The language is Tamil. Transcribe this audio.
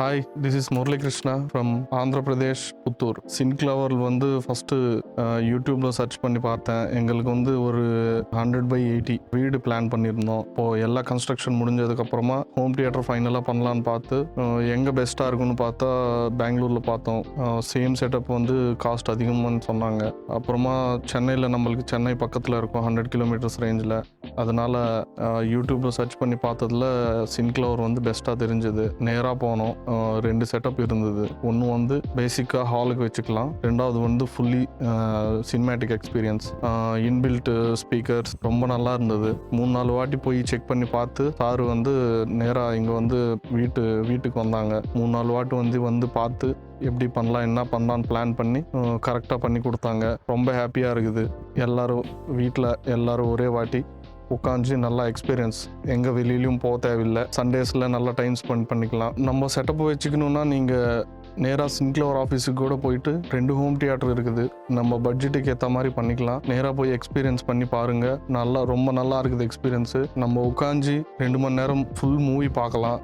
Hi, this is Murali Krishna from Andhra Pradesh, Puttur. சின்க்ளவர் வந்து ஃபஸ்ட்டு யூடியூப்பில் சர்ச் பண்ணி பார்த்தேன். எங்களுக்கு வந்து ஒரு 100/80 வீடு பிளான் பண்ணியிருந்தோம். இப்போது எல்லா கன்ஸ்ட்ரக்ஷன் முடிஞ்சதுக்கப்புறமா ஹோம் தியேட்டர் ஃபைனலாக பண்ணலான்னு பார்த்து எங்கே பெஸ்ட்டாக இருக்குன்னு பார்த்தா பெங்களூரில் பார்த்தோம். சேம் செட்டப் வந்து காஸ்ட் அதிகமானு சொன்னாங்க. அப்புறமா சென்னையில் நம்மளுக்கு சென்னை பக்கத்தில் இருக்கும் 100 கிலோமீட்டர்ஸ் ரேஞ்சில். அதனால் யூடியூப்பில் சர்ச் பண்ணி பார்த்ததில் சின்க்ளவர் வந்து பெஸ்ட்டாக தெரிஞ்சது. நேராக போனோம். 2 செட்டப் இருந்தது. ஒன்று வந்து பேசிக்காக ஹாலுக்கு வச்சுக்கலாம், ரெண்டாவது வந்து fully cinematic experience, inbuilt speakers ரொம்ப நல்லா இருந்தது. 3-4 வாட்டி போய் செக் பண்ணி பார்த்து சார் வந்து நேராக இங்கே வந்து வீட்டுக்கு வந்தாங்க. 3-4 வாட்டி வந்து பார்த்து எப்படி பண்ணலாம், என்ன பண்ணலான்னு பிளான் பண்ணி கரெக்டாக பண்ணி கொடுத்தாங்க. ரொம்ப ஹாப்பியாக இருக்குது. வீட்டில் எல்லோரும் ஒரே வாட்டி உட்காந்து நல்லா எக்ஸ்பீரியன்ஸ், எங்கே வெளியிலையும் போக தேவையில்லை. சண்டேஸில் நல்லா டைம் ஸ்பெண்ட் பண்ணிக்கலாம். நம்ம செட்டப் வச்சுக்கணுன்னா நீங்கள் நேராக சின்க்ளவர் ஆஃபீஸுக்கு கூட போயிட்டு 2 ஹோம் தியேட்டர் இருக்குது. நம்ம பட்ஜெட்டுக்கு ஏற்ற மாதிரி பண்ணிக்கலாம். நேராக போய் எக்ஸ்பீரியன்ஸ் பண்ணி பாருங்கள். ரொம்ப நல்லா இருக்குது எக்ஸ்பீரியன்ஸு. நம்ம உட்காந்து 2 மணி நேரம் ஃபுல் மூவி பார்க்கலாம்.